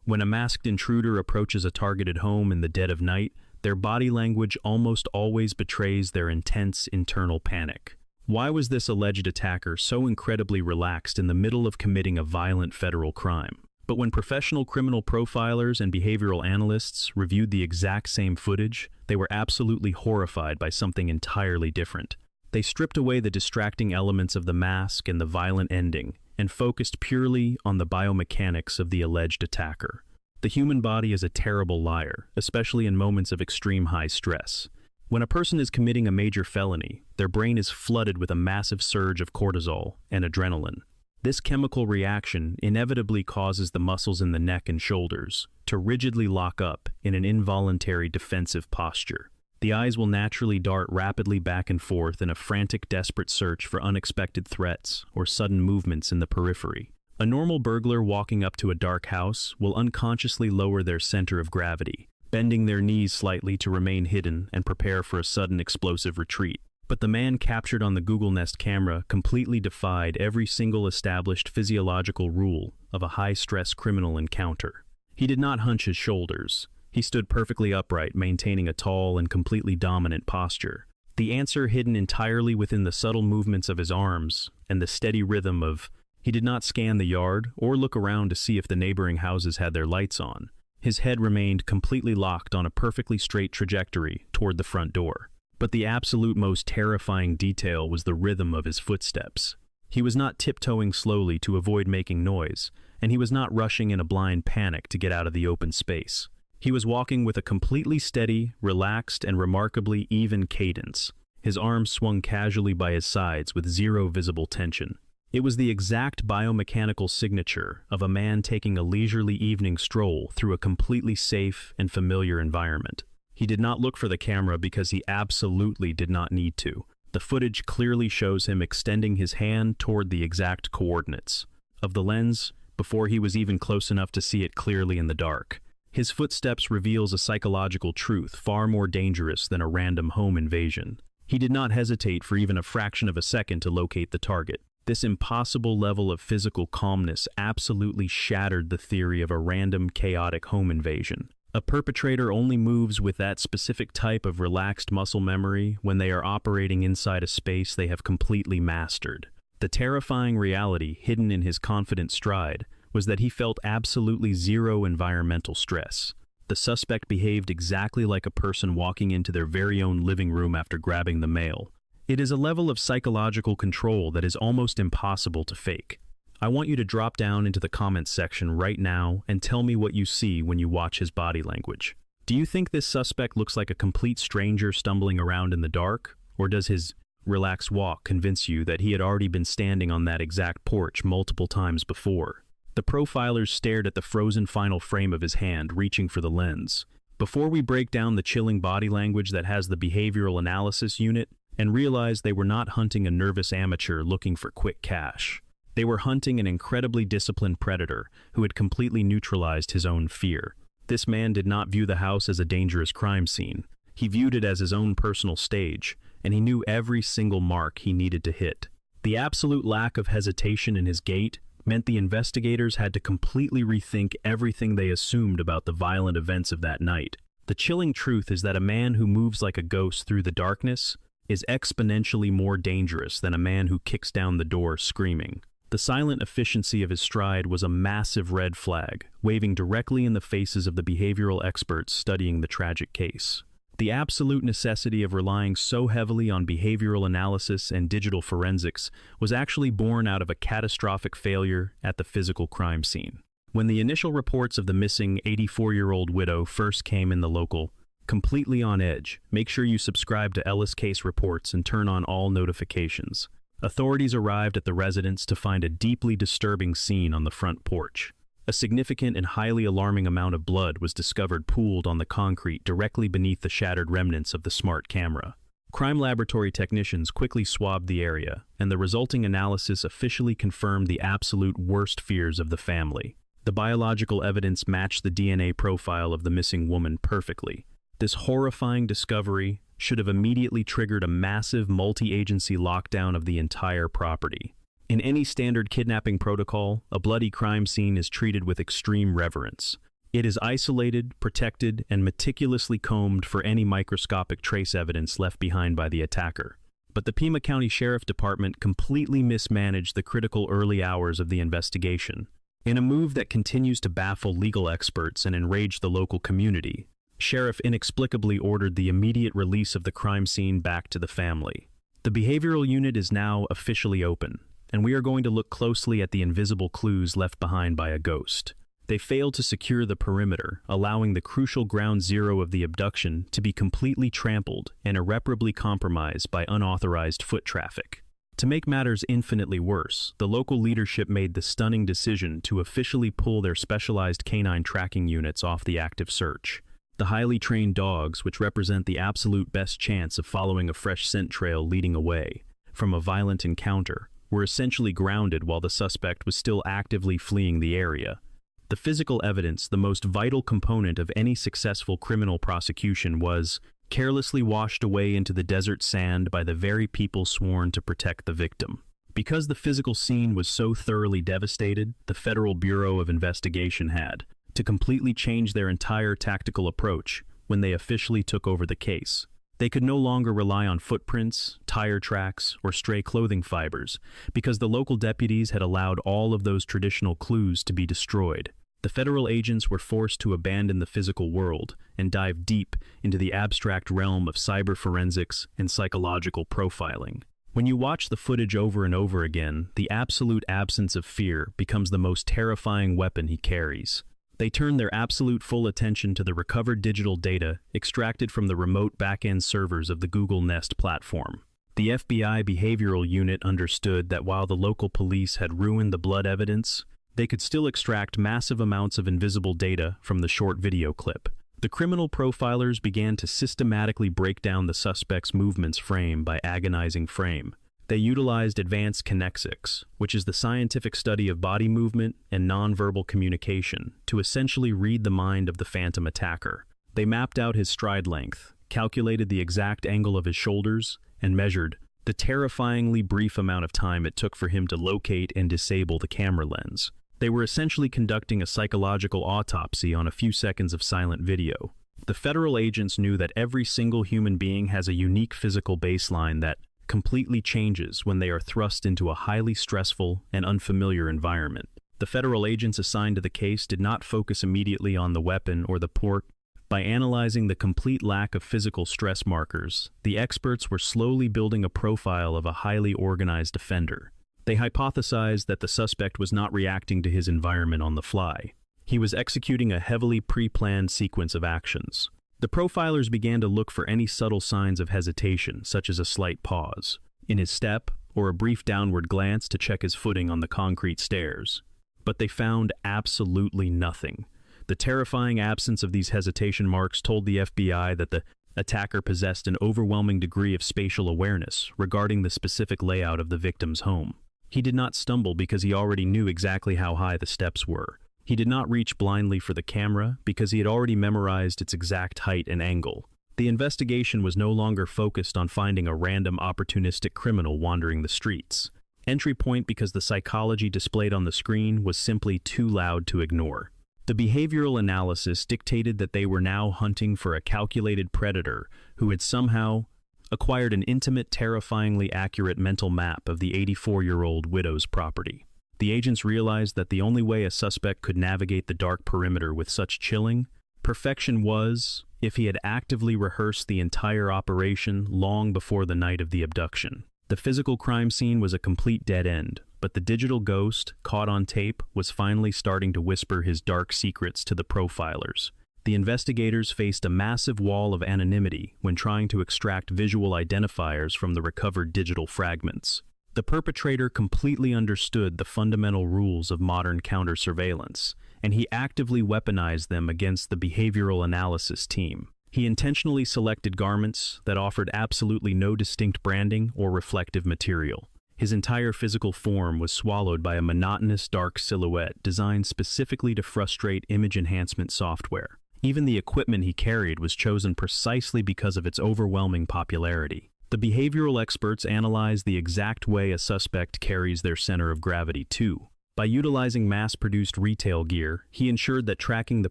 When a masked intruder approaches a targeted home in the dead of night, their body language almost always betrays their intense internal panic. Why was this alleged attacker so incredibly relaxed in the middle of committing a violent federal crime? But when professional criminal profilers and behavioral analysts reviewed the exact same footage, they were absolutely horrified by something entirely different. They stripped away the distracting elements of the mask and the violent ending, and focused purely on the biomechanics of the alleged attacker. The human body is a terrible liar, especially in moments of extreme high stress. When a person is committing a major felony, their brain is flooded with a massive surge of cortisol and adrenaline. This chemical reaction inevitably causes the muscles in the neck and shoulders to rigidly lock up in an involuntary defensive posture. The eyes will naturally dart rapidly back and forth in a frantic, desperate search for unexpected threats or sudden movements in the periphery. A normal burglar walking up to a dark house will unconsciously lower their center of gravity, bending their knees slightly to remain hidden and prepare for a sudden explosive retreat. But the man captured on the Google Nest camera completely defied every single established physiological rule of a high-stress criminal encounter. He did not hunch his shoulders. He stood perfectly upright, maintaining a tall and completely dominant posture. The answer hidden entirely within the subtle movements of his arms and the steady rhythm of... He did not scan the yard or look around to see if the neighboring houses had their lights on. His head remained completely locked on a perfectly straight trajectory toward the front door. But the absolute most terrifying detail was the rhythm of his footsteps. He was not tiptoeing slowly to avoid making noise, and he was not rushing in a blind panic to get out of the open space. He was walking with a completely steady, relaxed, and remarkably even cadence. His arms swung casually by his sides with zero visible tension. It was the exact biomechanical signature of a man taking a leisurely evening stroll through a completely safe and familiar environment. He did not look for the camera because he absolutely did not need to. The footage clearly shows him extending his hand toward the exact coordinates of the lens before he was even close enough to see it clearly in the dark. His footsteps reveals a psychological truth far more dangerous than a random home invasion. He did not hesitate for even a fraction of a second to locate the target. This impossible level of physical calmness absolutely shattered the theory of a random, chaotic home invasion. A perpetrator only moves with that specific type of relaxed muscle memory when they are operating inside a space they have completely mastered. The terrifying reality hidden in his confident stride was that he felt absolutely zero environmental stress. The suspect behaved exactly like a person walking into their very own living room after grabbing the mail. It is a level of psychological control that is almost impossible to fake. I want you to drop down into the comments section right now and tell me what you see when you watch his body language. Do you think this suspect looks like a complete stranger stumbling around in the dark? Or does his relaxed walk convince you that he had already been standing on that exact porch multiple times before? The profilers stared at the frozen final frame of his hand, reaching for the lens. Before we break down the chilling body language that has the behavioral analysis unit, and realize they were not hunting a nervous amateur looking for quick cash. They were hunting an incredibly disciplined predator who had completely neutralized his own fear. This man did not view the house as a dangerous crime scene. He viewed it as his own personal stage, and he knew every single mark he needed to hit. The absolute lack of hesitation in his gait meant the investigators had to completely rethink everything they assumed about the violent events of that night. The chilling truth is that a man who moves like a ghost through the darkness is exponentially more dangerous than a man who kicks down the door screaming. The silent efficiency of his stride was a massive red flag, waving directly in the faces of the behavioral experts studying the tragic case. The absolute necessity of relying so heavily on behavioral analysis and digital forensics was actually born out of a catastrophic failure at the physical crime scene. When the initial reports of the missing 84-year-old widow first came in the local, completely on edge, make sure you subscribe to Ellis Case Reports and turn on all notifications. Authorities arrived at the residence to find a deeply disturbing scene on the front porch. A significant and highly alarming amount of blood was discovered pooled on the concrete directly beneath the shattered remnants of the smart camera. Crime laboratory technicians quickly swabbed the area, and the resulting analysis officially confirmed the absolute worst fears of the family. The biological evidence matched the DNA profile of the missing woman perfectly. This horrifying discovery should have immediately triggered a massive multi-agency lockdown of the entire property. In any standard kidnapping protocol, a bloody crime scene is treated with extreme reverence. It is isolated, protected, and meticulously combed for any microscopic trace evidence left behind by the attacker. But the Pima County Sheriff Department completely mismanaged the critical early hours of the investigation. In a move that continues to baffle legal experts and enrage the local community, Sheriff inexplicably ordered the immediate release of the crime scene back to the family. The behavioral unit is now officially open, and we are going to look closely at the invisible clues left behind by a ghost. They failed to secure the perimeter, allowing the crucial ground zero of the abduction to be completely trampled and irreparably compromised by unauthorized foot traffic. To make matters infinitely worse, the local leadership made the stunning decision to officially pull their specialized canine tracking units off the active search. The highly trained dogs, which represent the absolute best chance of following a fresh scent trail leading away from a violent encounter, were essentially grounded while the suspect was still actively fleeing the area. The physical evidence, the most vital component of any successful criminal prosecution, was carelessly washed away into the desert sand by the very people sworn to protect the victim. Because the physical scene was so thoroughly devastated, the Federal Bureau of Investigation had to completely change their entire tactical approach when they officially took over the case. They could no longer rely on footprints, tire tracks, or stray clothing fibers, because the local deputies had allowed all of those traditional clues to be destroyed. The federal agents were forced to abandon the physical world and dive deep into the abstract realm of cyber forensics and psychological profiling. When you watch the footage over and over again, the absolute absence of fear becomes the most terrifying weapon he carries. They turn their absolute full attention to the recovered digital data extracted from the remote back-end servers of the Google Nest platform. The FBI behavioral unit understood that while the local police had ruined the blood evidence, they could still extract massive amounts of invisible data from the short video clip. The criminal profilers began to systematically break down the suspect's movements frame by agonizing frame. They utilized advanced kinesics, which is the scientific study of body movement and nonverbal communication, to essentially read the mind of the phantom attacker. They mapped out his stride length, calculated the exact angle of his shoulders, and measured the terrifyingly brief amount of time it took for him to locate and disable the camera lens. They were essentially conducting a psychological autopsy on a few seconds of silent video. The federal agents knew that every single human being has a unique physical baseline that completely changes when they are thrust into a highly stressful and unfamiliar environment. The federal agents assigned to the case did not focus immediately on the weapon or the port. By analyzing the complete lack of physical stress markers, the experts were slowly building a profile of a highly organized offender. They hypothesized that the suspect was not reacting to his environment on the fly. He was executing a heavily pre-planned sequence of actions. The profilers began to look for any subtle signs of hesitation, such as a slight pause in his step or a brief downward glance to check his footing on the concrete stairs. But they found absolutely nothing. The terrifying absence of these hesitation marks told the FBI that the attacker possessed an overwhelming degree of spatial awareness regarding the specific layout of the victim's home. He did not stumble because he already knew exactly how high the steps were. He did not reach blindly for the camera because he had already memorized its exact height and angle. The investigation was no longer focused on finding a random opportunistic criminal wandering the streets. Entry point because the psychology displayed on the screen was simply too loud to ignore. The behavioral analysis dictated that they were now hunting for a calculated predator who had somehow acquired an intimate, terrifyingly accurate mental map of the 84-year-old widow's property. The agents realized that the only way a suspect could navigate the dark perimeter with such chilling perfection was if he had actively rehearsed the entire operation long before the night of the abduction. The physical crime scene was a complete dead end, but the digital ghost, caught on tape, was finally starting to whisper his dark secrets to the profilers. The investigators faced a massive wall of anonymity when trying to extract visual identifiers from the recovered digital fragments. The perpetrator completely understood the fundamental rules of modern counter-surveillance, and he actively weaponized them against the behavioral analysis team. He intentionally selected garments that offered absolutely no distinct branding or reflective material. His entire physical form was swallowed by a monotonous dark silhouette designed specifically to frustrate image enhancement software. Even the equipment he carried was chosen precisely because of its overwhelming popularity. The behavioral experts analyzed the exact way a suspect carries their center of gravity too. By utilizing mass-produced retail gear, he ensured that tracking the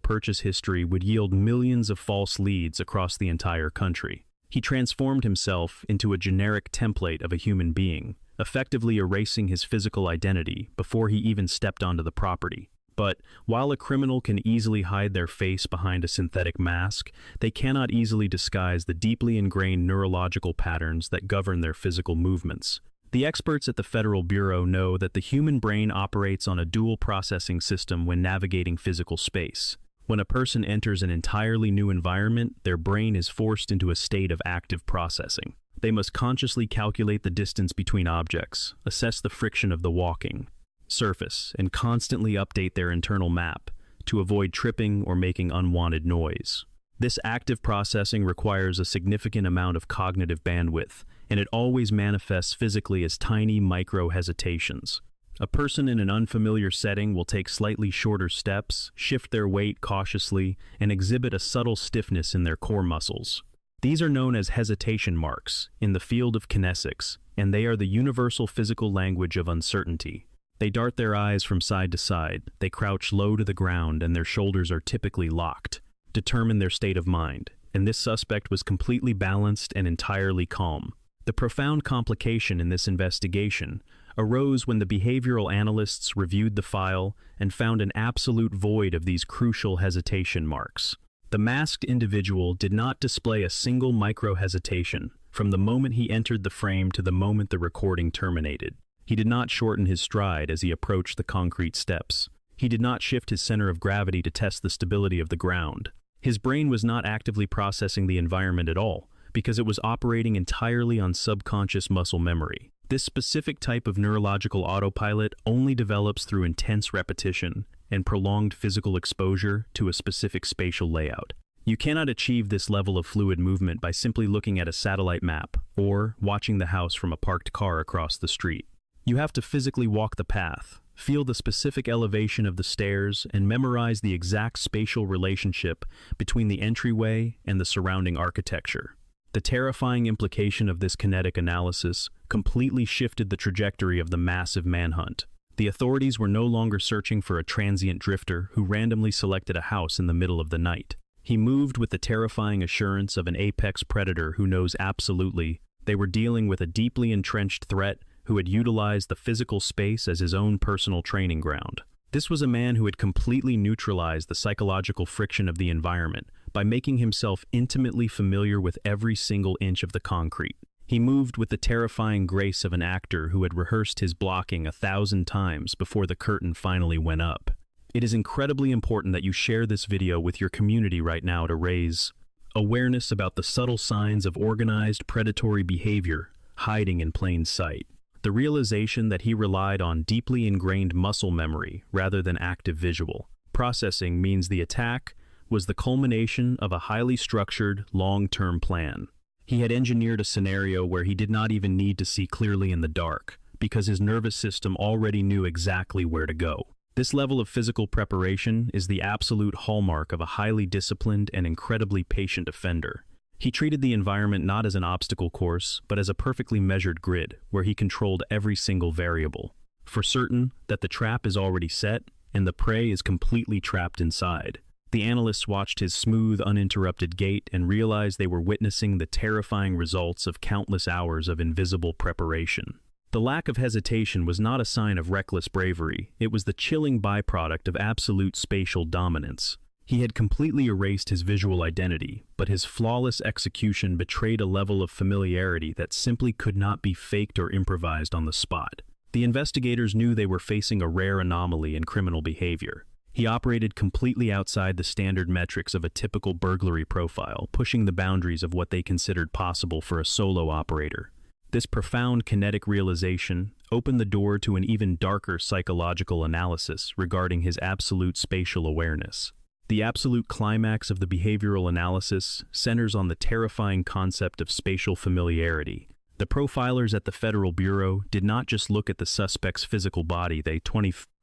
purchase history would yield millions of false leads across the entire country. He transformed himself into a generic template of a human being, effectively erasing his physical identity before he even stepped onto the property. But while a criminal can easily hide their face behind a synthetic mask, they cannot easily disguise the deeply ingrained neurological patterns that govern their physical movements. The experts at the Federal Bureau know that the human brain operates on a dual processing system when navigating physical space. When a person enters an entirely new environment, their brain is forced into a state of active processing. They must consciously calculate the distance between objects, assess the friction of the walking surface, and constantly update their internal map to avoid tripping or making unwanted noise. This active processing requires a significant amount of cognitive bandwidth, and it always manifests physically as tiny micro-hesitations. A person in an unfamiliar setting will take slightly shorter steps, shift their weight cautiously, and exhibit a subtle stiffness in their core muscles. These are known as hesitation marks in the field of kinesics, and they are the universal physical language of uncertainty. They dart their eyes from side to side, they crouch low to the ground, and their shoulders are typically locked, determine their state of mind, and this suspect was completely balanced and entirely calm. The profound complication in this investigation arose when the behavioral analysts reviewed the file and found an absolute void of these crucial hesitation marks. The masked individual did not display a single micro-hesitation from the moment he entered the frame to the moment the recording terminated. He did not shorten his stride as he approached the concrete steps. He did not shift his center of gravity to test the stability of the ground. His brain was not actively processing the environment at all, because it was operating entirely on subconscious muscle memory. This specific type of neurological autopilot only develops through intense repetition and prolonged physical exposure to a specific spatial layout. You cannot achieve this level of fluid movement by simply looking at a satellite map or watching the house from a parked car across the street. You have to physically walk the path, feel the specific elevation of the stairs, and memorize the exact spatial relationship between the entryway and the surrounding architecture. The terrifying implication of this kinetic analysis completely shifted the trajectory of the massive manhunt. The authorities were no longer searching for a transient drifter who randomly selected a house in the middle of the night. He moved with the terrifying assurance of an apex predator who knows absolutely they were dealing with a deeply entrenched threat who had utilized the physical space as his own personal training ground. This was a man who had completely neutralized the psychological friction of the environment by making himself intimately familiar with every single inch of the concrete. He moved with the terrifying grace of an actor who had rehearsed his blocking 1,000 times before the curtain finally went up. It is incredibly important that you share this video with your community right now to raise awareness about the subtle signs of organized predatory behavior hiding in plain sight. The realization that he relied on deeply ingrained muscle memory rather than active visual processing means the attack was the culmination of a highly structured, long-term plan. He had engineered a scenario where he did not even need to see clearly in the dark, because his nervous system already knew exactly where to go. This level of physical preparation is the absolute hallmark of a highly disciplined and incredibly patient offender. He treated the environment not as an obstacle course, but as a perfectly measured grid, where he controlled every single variable, for certain that the trap is already set and the prey is completely trapped inside. The analysts watched his smooth, uninterrupted gait and realized they were witnessing the terrifying results of countless hours of invisible preparation. The lack of hesitation was not a sign of reckless bravery, it was the chilling byproduct of absolute spatial dominance. He had completely erased his visual identity, but his flawless execution betrayed a level of familiarity that simply could not be faked or improvised on the spot. The investigators knew they were facing a rare anomaly in criminal behavior. He operated completely outside the standard metrics of a typical burglary profile, pushing the boundaries of what they considered possible for a solo operator. This profound kinetic realization opened the door to an even darker psychological analysis regarding his absolute spatial awareness. The absolute climax of the behavioral analysis centers on the terrifying concept of spatial familiarity. The profilers at the Federal Bureau did not just look at the suspect's physical body, they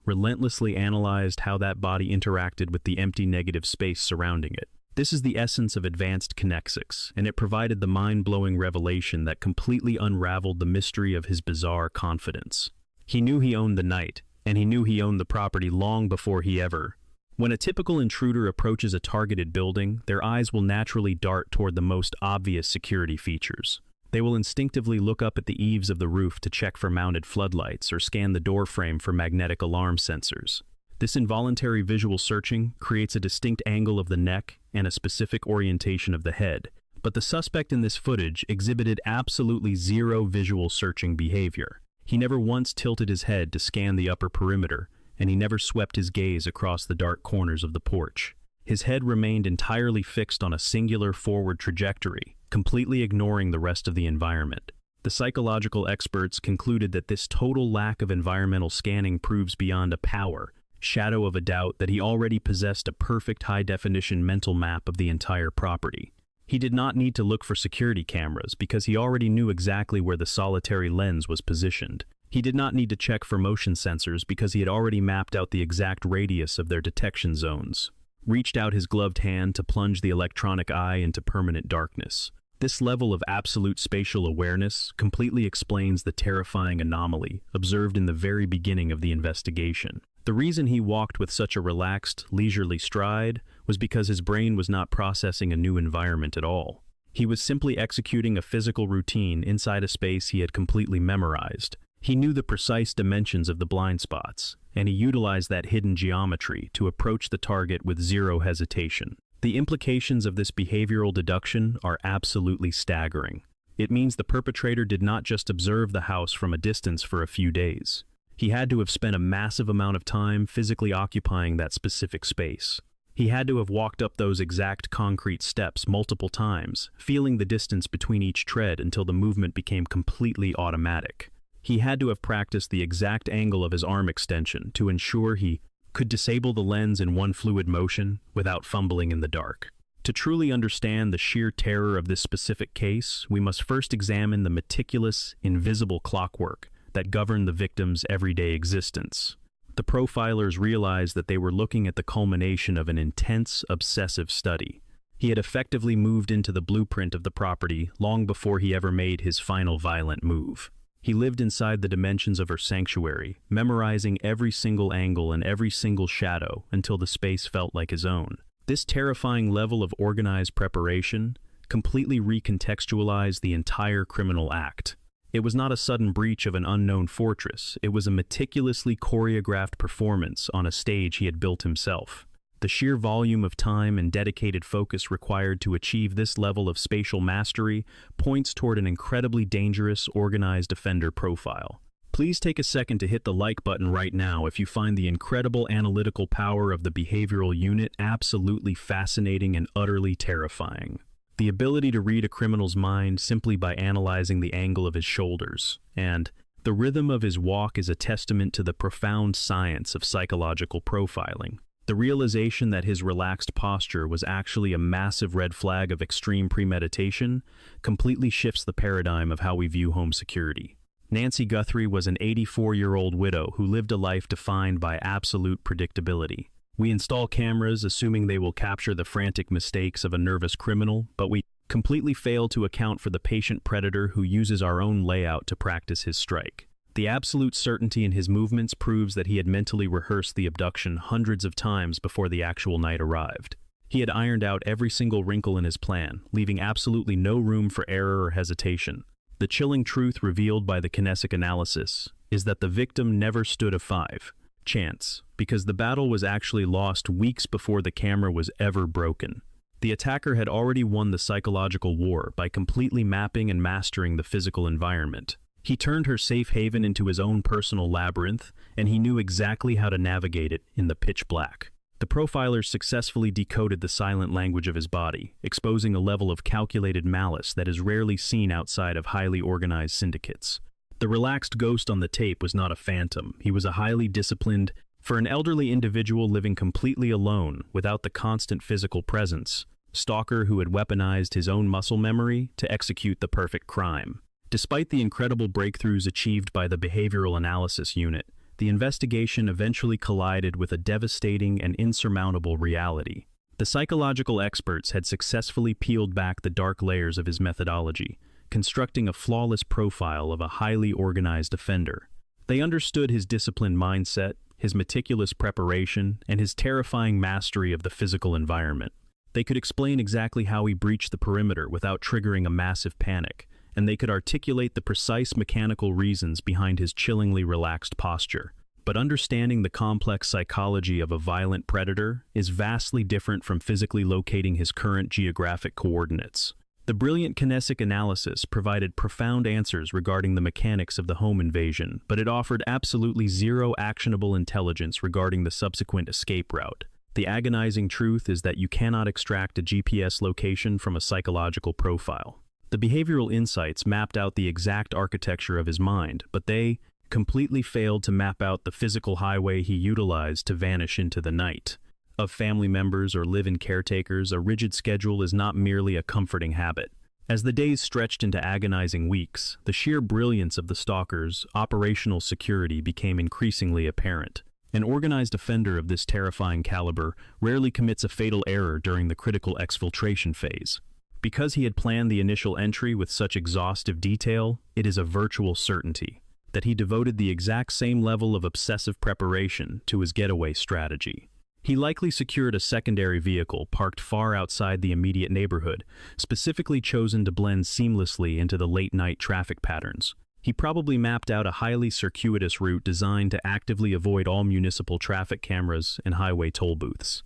relentlessly analyzed how that body interacted with the empty negative space surrounding it. This is the essence of advanced kinesics, and it provided the mind-blowing revelation that completely unraveled the mystery of his bizarre confidence. He knew he owned the night, and he knew he owned the property long before he ever. When a typical intruder approaches a targeted building, their eyes will naturally dart toward the most obvious security features. They will instinctively look up at the eaves of the roof to check for mounted floodlights or scan the door frame for magnetic alarm sensors. This involuntary visual searching creates a distinct angle of the neck and a specific orientation of the head, but the suspect in this footage exhibited absolutely zero visual searching behavior. He never once tilted his head to scan the upper perimeter, and he never swept his gaze across the dark corners of the porch. His head remained entirely fixed on a singular forward trajectory, completely ignoring the rest of the environment. The psychological experts concluded that this total lack of environmental scanning proves beyond a shadow of a doubt that he already possessed a perfect high-definition mental map of the entire property. He did not need to look for security cameras because he already knew exactly where the solitary lens was positioned. He did not need to check for motion sensors because he had already mapped out the exact radius of their detection zones. Reached out his gloved hand to plunge the electronic eye into permanent darkness. This level of absolute spatial awareness completely explains the terrifying anomaly observed in the very beginning of the investigation. The reason he walked with such a relaxed, leisurely stride was because his brain was not processing a new environment at all. He was simply executing a physical routine inside a space he had completely memorized. He knew the precise dimensions of the blind spots, and he utilized that hidden geometry to approach the target with zero hesitation. The implications of this behavioral deduction are absolutely staggering. It means the perpetrator did not just observe the house from a distance for a few days. He had to have spent a massive amount of time physically occupying that specific space. He had to have walked up those exact concrete steps multiple times, feeling the distance between each tread until the movement became completely automatic. He had to have practiced the exact angle of his arm extension to ensure he could disable the lens in one fluid motion without fumbling in the dark. To truly understand the sheer terror of this specific case, we must first examine the meticulous, invisible clockwork that governed the victim's everyday existence. The profilers realized that they were looking at the culmination of an intense, obsessive study. He had effectively moved into the blueprint of the property long before he ever made his final violent move. He lived inside the dimensions of her sanctuary, memorizing every single angle and every single shadow until the space felt like his own. This terrifying level of organized preparation completely recontextualized the entire criminal act. It was not a sudden breach of an unknown fortress. It was a meticulously choreographed performance on a stage he had built himself. The sheer volume of time and dedicated focus required to achieve this level of spatial mastery points toward an incredibly dangerous, organized offender profile. Please take a second to hit the like button right now if you find the incredible analytical power of the behavioral unit absolutely fascinating and utterly terrifying. The ability to read a criminal's mind simply by analyzing the angle of his shoulders, and the rhythm of his walk is a testament to the profound science of psychological profiling. The realization that his relaxed posture was actually a massive red flag of extreme premeditation completely shifts the paradigm of how we view home security. Nancy Guthrie was an 84-year-old widow who lived a life defined by absolute predictability. We install cameras assuming they will capture the frantic mistakes of a nervous criminal, but we completely fail to account for the patient predator who uses our own layout to practice his strike. The absolute certainty in his movements proves that he had mentally rehearsed the abduction hundreds of times before the actual night arrived. He had ironed out every single wrinkle in his plan, leaving absolutely no room for error or hesitation. The chilling truth revealed by the kinesic analysis is that the victim never stood a chance, because the battle was actually lost weeks before the camera was ever broken. The attacker had already won the psychological war by completely mapping and mastering the physical environment. He turned her safe haven into his own personal labyrinth, and he knew exactly how to navigate it in the pitch black. The profilers successfully decoded the silent language of his body, exposing a level of calculated malice that is rarely seen outside of highly organized syndicates. The relaxed ghost on the tape was not a phantom. He was a highly disciplined, for an elderly individual living completely alone without the constant physical presence, stalker who had weaponized his own muscle memory to execute the perfect crime. Despite the incredible breakthroughs achieved by the behavioral analysis unit, the investigation eventually collided with a devastating and insurmountable reality. The psychological experts had successfully peeled back the dark layers of his methodology, constructing a flawless profile of a highly organized offender. They understood his disciplined mindset, his meticulous preparation, and his terrifying mastery of the physical environment. They could explain exactly how he breached the perimeter without triggering a massive panic, and they could articulate the precise mechanical reasons behind his chillingly relaxed posture. But understanding the complex psychology of a violent predator is vastly different from physically locating his current geographic coordinates. The brilliant kinesic analysis provided profound answers regarding the mechanics of the home invasion, but it offered absolutely zero actionable intelligence regarding the subsequent escape route. The agonizing truth is that you cannot extract a GPS location from a psychological profile. The behavioral insights mapped out the exact architecture of his mind, but they completely failed to map out the physical highway he utilized to vanish into the night. Of family members or live-in caretakers, a rigid schedule is not merely a comforting habit. As the days stretched into agonizing weeks, the sheer brilliance of the stalker's operational security became increasingly apparent. An organized offender of this terrifying caliber rarely commits a fatal error during the critical exfiltration phase. Because he had planned the initial entry with such exhaustive detail, it is a virtual certainty that he devoted the exact same level of obsessive preparation to his getaway strategy. He likely secured a secondary vehicle parked far outside the immediate neighborhood, specifically chosen to blend seamlessly into the late-night traffic patterns. He probably mapped out a highly circuitous route designed to actively avoid all municipal traffic cameras and highway toll booths.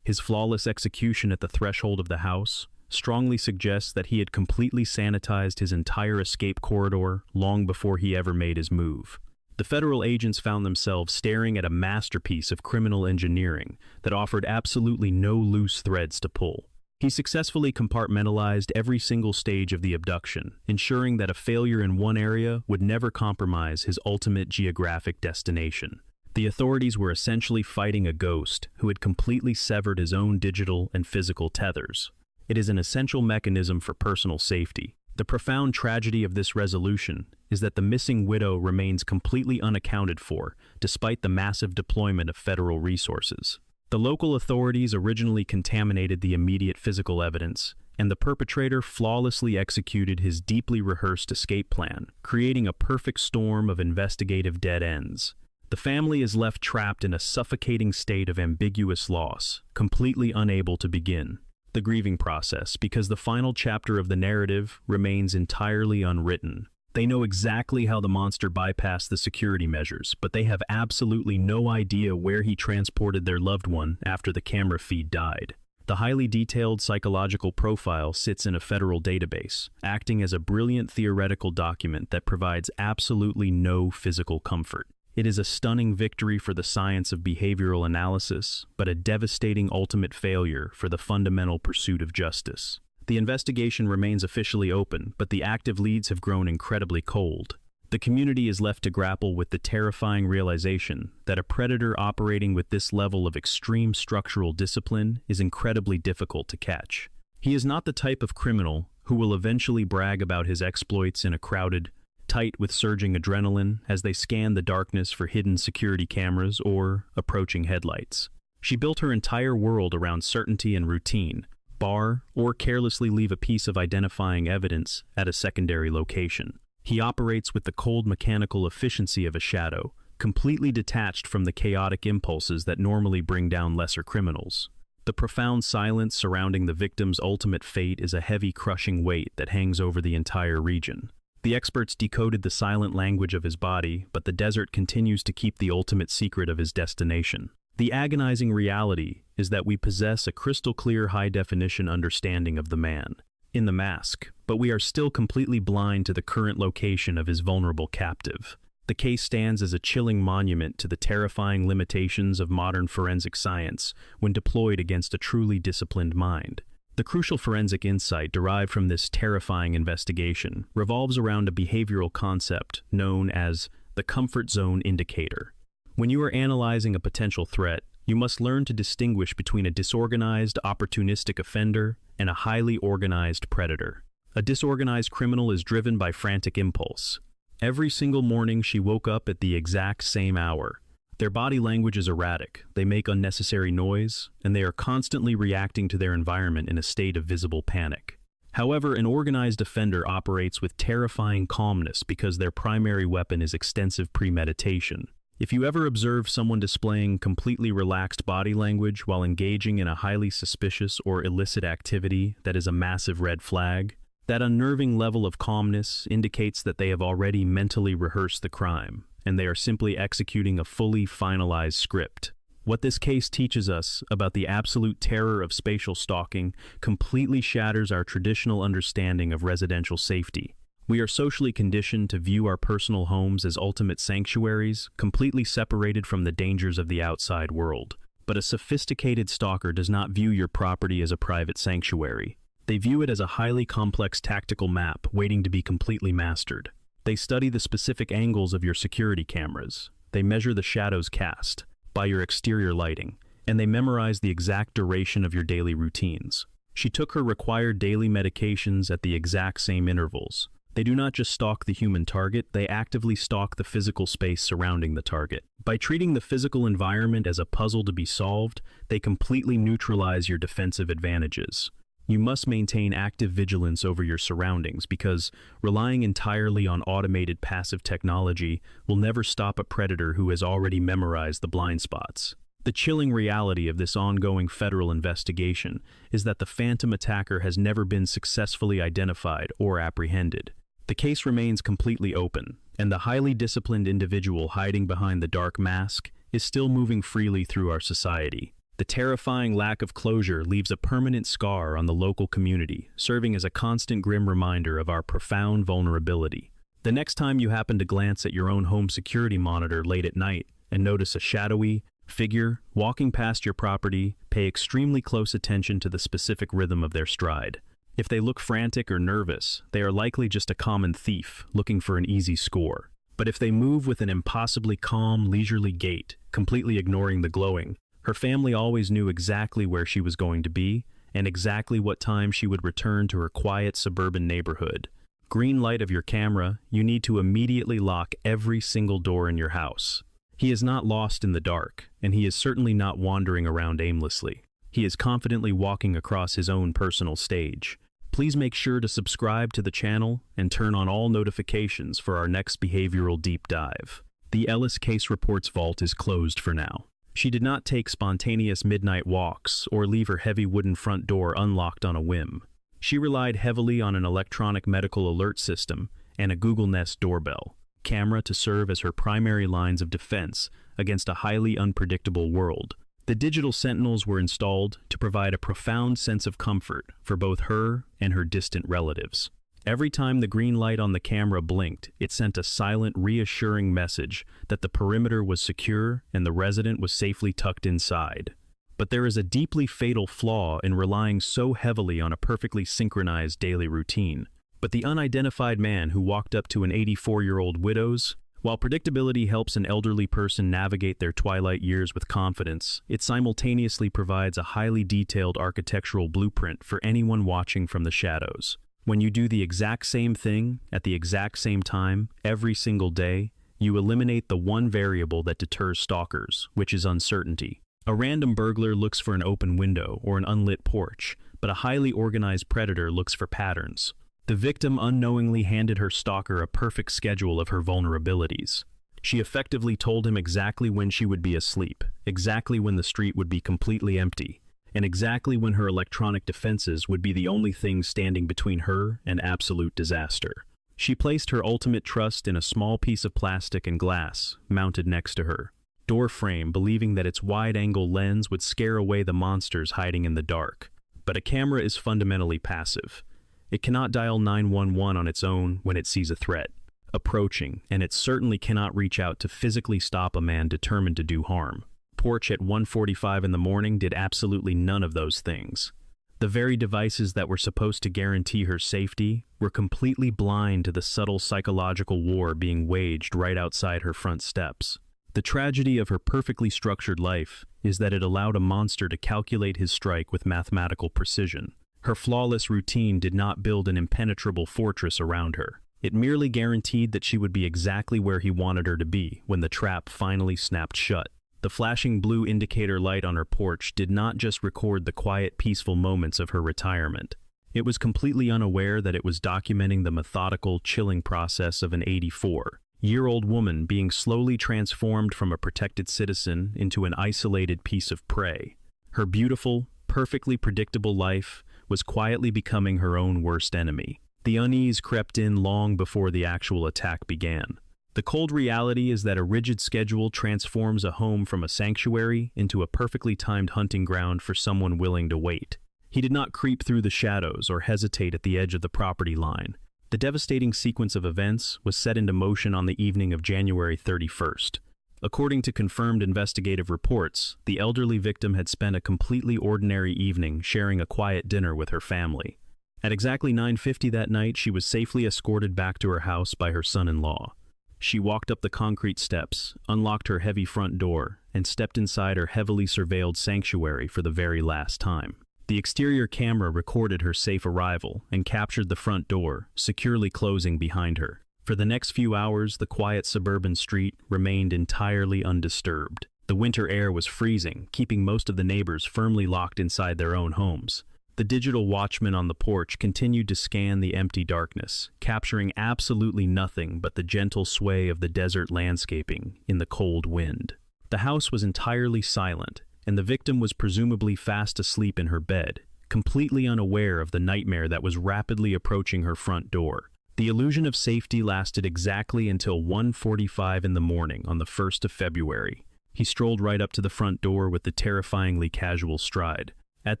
His flawless execution at the threshold of the house strongly suggests that he had completely sanitized his entire escape corridor long before he ever made his move. The federal agents found themselves staring at a masterpiece of criminal engineering that offered absolutely no loose threads to pull. He successfully compartmentalized every single stage of the abduction, ensuring that a failure in one area would never compromise his ultimate geographic destination. The authorities were essentially fighting a ghost who had completely severed his own digital and physical tethers. It is an essential mechanism for personal safety. The profound tragedy of this resolution is that the missing widow remains completely unaccounted for, despite the massive deployment of federal resources. The local authorities originally contaminated the immediate physical evidence, and the perpetrator flawlessly executed his deeply rehearsed escape plan, creating a perfect storm of investigative dead ends. The family is left trapped in a suffocating state of ambiguous loss, completely unable to begin the grieving process because the final chapter of the narrative remains entirely unwritten. They know exactly how the monster bypassed the security measures, but they have absolutely no idea where he transported their loved one after the camera feed died. The highly detailed psychological profile sits in a federal database, acting as a brilliant theoretical document that provides absolutely no physical comfort. It is a stunning victory for the science of behavioral analysis, but a devastating ultimate failure for the fundamental pursuit of justice. The investigation remains officially open, but the active leads have grown incredibly cold. The community is left to grapple with the terrifying realization that a predator operating with this level of extreme structural discipline is incredibly difficult to catch. He is not the type of criminal who will eventually brag about his exploits in a crowded, tight with surging adrenaline as they scan the darkness for hidden security cameras or approaching headlights. She built her entire world around certainty and routine, bar or carelessly leave a piece of identifying evidence at a secondary location. He operates with the cold mechanical efficiency of a shadow, completely detached from the chaotic impulses that normally bring down lesser criminals. The profound silence surrounding the victim's ultimate fate is a heavy, crushing weight that hangs over the entire region. The experts decoded the silent language of his body, but the desert continues to keep the ultimate secret of his destination. The agonizing reality is that we possess a crystal-clear high-definition understanding of the man in the mask, but we are still completely blind to the current location of his vulnerable captive. The case stands as a chilling monument to the terrifying limitations of modern forensic science when deployed against a truly disciplined mind. The crucial forensic insight derived from this terrifying investigation revolves around a behavioral concept known as the comfort zone indicator. When you are analyzing a potential threat, you must learn to distinguish between a disorganized, opportunistic offender and a highly organized predator. A disorganized criminal is driven by frantic impulse. Every single morning she woke up at the exact same hour. Their body language is erratic, they make unnecessary noise, and they are constantly reacting to their environment in a state of visible panic. However, an organized offender operates with terrifying calmness because their primary weapon is extensive premeditation. If you ever observe someone displaying completely relaxed body language while engaging in a highly suspicious or illicit activity, that is a massive red flag. That unnerving level of calmness indicates that they have already mentally rehearsed the crime, and they are simply executing a fully finalized script. What this case teaches us about the absolute terror of spatial stalking completely shatters our traditional understanding of residential safety. We are socially conditioned to view our personal homes as ultimate sanctuaries, completely separated from the dangers of the outside world. But a sophisticated stalker does not view your property as a private sanctuary. They view it as a highly complex tactical map waiting to be completely mastered. They study the specific angles of your security cameras. They measure the shadows cast by your exterior lighting, and they memorize the exact duration of your daily routines. She took her required daily medications at the exact same intervals. They do not just stalk the human target, they actively stalk the physical space surrounding the target. By treating the physical environment as a puzzle to be solved, they completely neutralize your defensive advantages. You must maintain active vigilance over your surroundings because relying entirely on automated passive technology will never stop a predator who has already memorized the blind spots. The chilling reality of this ongoing federal investigation is that the phantom attacker has never been successfully identified or apprehended. The case remains completely open, and the highly disciplined individual hiding behind the dark mask is still moving freely through our society. The terrifying lack of closure leaves a permanent scar on the local community, serving as a constant grim reminder of our profound vulnerability. The next time you happen to glance at your own home security monitor late at night and notice a shadowy figure walking past your property, pay extremely close attention to the specific rhythm of their stride. If they look frantic or nervous, they are likely just a common thief looking for an easy score. But if they move with an impossibly calm, leisurely gait, completely ignoring the glowing, her family always knew exactly where she was going to be and exactly what time she would return to her quiet suburban neighborhood. Green light of your camera, you need to immediately lock every single door in your house. He is not lost in the dark, and he is certainly not wandering around aimlessly. He is confidently walking across his own personal stage. Please make sure to subscribe to the channel and turn on all notifications for our next behavioral deep dive. The Ellis Case Reports vault is closed for now. She did not take spontaneous midnight walks or leave her heavy wooden front door unlocked on a whim. She relied heavily on an electronic medical alert system and a Google Nest doorbell camera to serve as her primary lines of defense against a highly unpredictable world. The digital sentinels were installed to provide a profound sense of comfort for both her and her distant relatives. Every time the green light on the camera blinked, it sent a silent, reassuring message that the perimeter was secure and the resident was safely tucked inside. But there is a deeply fatal flaw in relying so heavily on a perfectly synchronized daily routine. But the unidentified man who walked up to an 84-year-old widow's, while predictability helps an elderly person navigate their twilight years with confidence, it simultaneously provides a highly detailed architectural blueprint for anyone watching from the shadows. When you do the exact same thing at the exact same time every single day, you eliminate the one variable that deters stalkers, which is uncertainty. A random burglar looks for an open window or an unlit porch, but a highly organized predator looks for patterns. The victim unknowingly handed her stalker a perfect schedule of her vulnerabilities. She effectively told him exactly when she would be asleep, exactly when the street would be completely empty, and exactly when her electronic defenses would be the only thing standing between her and absolute disaster. She placed her ultimate trust in a small piece of plastic and glass mounted next to her door frame, believing that its wide-angle lens would scare away the monsters hiding in the dark. But a camera is fundamentally passive. It cannot dial 911 on its own when it sees a threat approaching, and it certainly cannot reach out to physically stop a man determined to do harm. Porch at 1:45 in the morning did absolutely none of those things. The very devices that were supposed to guarantee her safety were completely blind to the subtle psychological war being waged right outside her front steps. The tragedy of her perfectly structured life is that it allowed a monster to calculate his strike with mathematical precision. Her flawless routine did not build an impenetrable fortress around her. It merely guaranteed that she would be exactly where he wanted her to be when the trap finally snapped shut. The flashing blue indicator light on her porch did not just record the quiet, peaceful moments of her retirement. It was completely unaware that it was documenting the methodical, chilling process of an 84-year-old woman being slowly transformed from a protected citizen into an isolated piece of prey. Her beautiful, perfectly predictable life was quietly becoming her own worst enemy. The unease crept in long before the actual attack began. The cold reality is that a rigid schedule transforms a home from a sanctuary into a perfectly timed hunting ground for someone willing to wait. He did not creep through the shadows or hesitate at the edge of the property line. The devastating sequence of events was set into motion on the evening of January 31st. According to confirmed investigative reports, the elderly victim had spent a completely ordinary evening sharing a quiet dinner with her family. At exactly 9:50 that night, she was safely escorted back to her house by her son-in-law. She walked up the concrete steps, unlocked her heavy front door, and stepped inside her heavily surveilled sanctuary for the very last time. The exterior camera recorded her safe arrival and captured the front door, securely closing behind her. For the next few hours, the quiet suburban street remained entirely undisturbed. The winter air was freezing, keeping most of the neighbors firmly locked inside their own homes. The digital watchman on the porch continued to scan the empty darkness, capturing absolutely nothing but the gentle sway of the desert landscaping in the cold wind. The house was entirely silent, and the victim was presumably fast asleep in her bed, completely unaware of the nightmare that was rapidly approaching her front door. The illusion of safety lasted exactly until 1:45 in the morning on the 1st of February. He strolled right up to the front door with the terrifyingly casual stride. At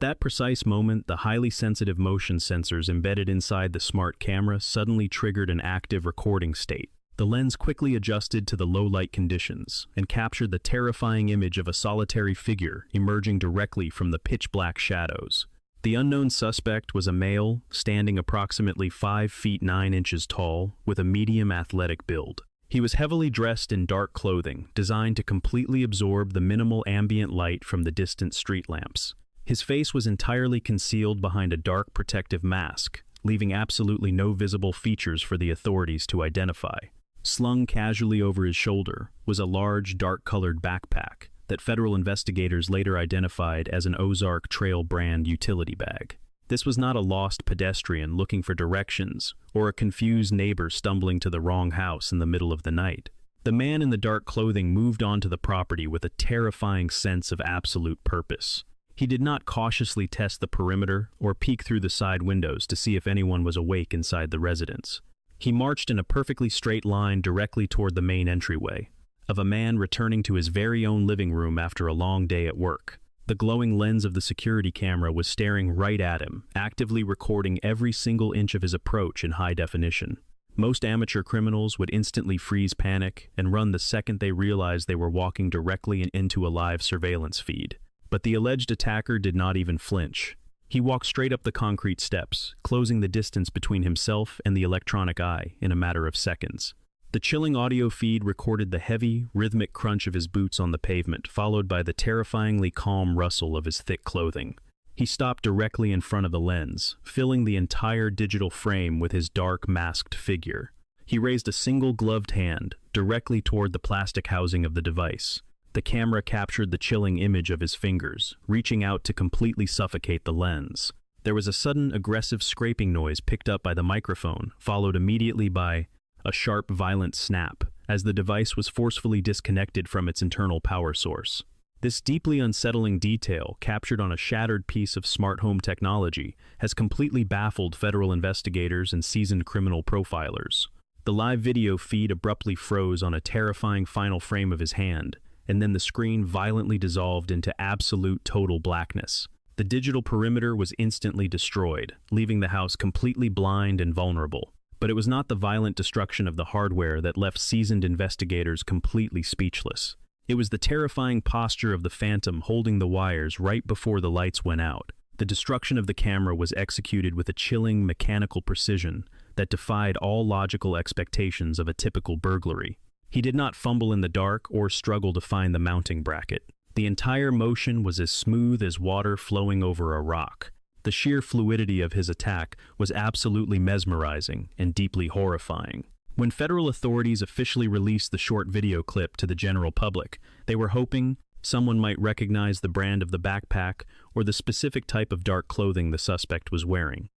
that precise moment, the highly sensitive motion sensors embedded inside the smart camera suddenly triggered an active recording state. The lens quickly adjusted to the low-light conditions and captured the terrifying image of a solitary figure emerging directly from the pitch-black shadows. The unknown suspect was a male, standing approximately 5 feet 9 inches tall, with a medium athletic build. He was heavily dressed in dark clothing, designed to completely absorb the minimal ambient light from the distant street lamps. His face was entirely concealed behind a dark protective mask, leaving absolutely no visible features for the authorities to identify. Slung casually over his shoulder was a large, dark-colored backpack that federal investigators later identified as an Ozark Trail brand utility bag. This was not a lost pedestrian looking for directions or a confused neighbor stumbling to the wrong house in the middle of the night. The man in the dark clothing moved onto the property with a terrifying sense of absolute purpose. He did not cautiously test the perimeter or peek through the side windows to see if anyone was awake inside the residence. He marched in a perfectly straight line directly toward the main entryway, of a man returning to his very own living room after a long day at work. The glowing lens of the security camera was staring right at him, actively recording every single inch of his approach in high definition. Most amateur criminals would instantly freeze panic and run the second they realized they were walking directly into a live surveillance feed. But the alleged attacker did not even flinch. He walked straight up the concrete steps, closing the distance between himself and the electronic eye in a matter of seconds. The chilling audio feed recorded the heavy, rhythmic crunch of his boots on the pavement, followed by the terrifyingly calm rustle of his thick clothing. He stopped directly in front of the lens, filling the entire digital frame with his dark, masked figure. He raised a single gloved hand directly toward the plastic housing of the device. The camera captured the chilling image of his fingers, reaching out to completely suffocate the lens. There was a sudden, aggressive scraping noise picked up by the microphone, followed immediately by a sharp, violent snap, as the device was forcefully disconnected from its internal power source. This deeply unsettling detail, captured on a shattered piece of smart home technology, has completely baffled federal investigators and seasoned criminal profilers. The live video feed abruptly froze on a terrifying final frame of his hand, and then the screen violently dissolved into absolute total blackness. The digital perimeter was instantly destroyed, leaving the house completely blind and vulnerable. But it was not the violent destruction of the hardware that left seasoned investigators completely speechless. It was the terrifying posture of the phantom holding the wires right before the lights went out. The destruction of the camera was executed with a chilling, mechanical precision that defied all logical expectations of a typical burglary. He did not fumble in the dark or struggle to find the mounting bracket. The entire motion was as smooth as water flowing over a rock. The sheer fluidity of his attack was absolutely mesmerizing and deeply horrifying. When federal authorities officially released the short video clip to the general public, they were hoping someone might recognize the brand of the backpack or the specific type of dark clothing the suspect was wearing.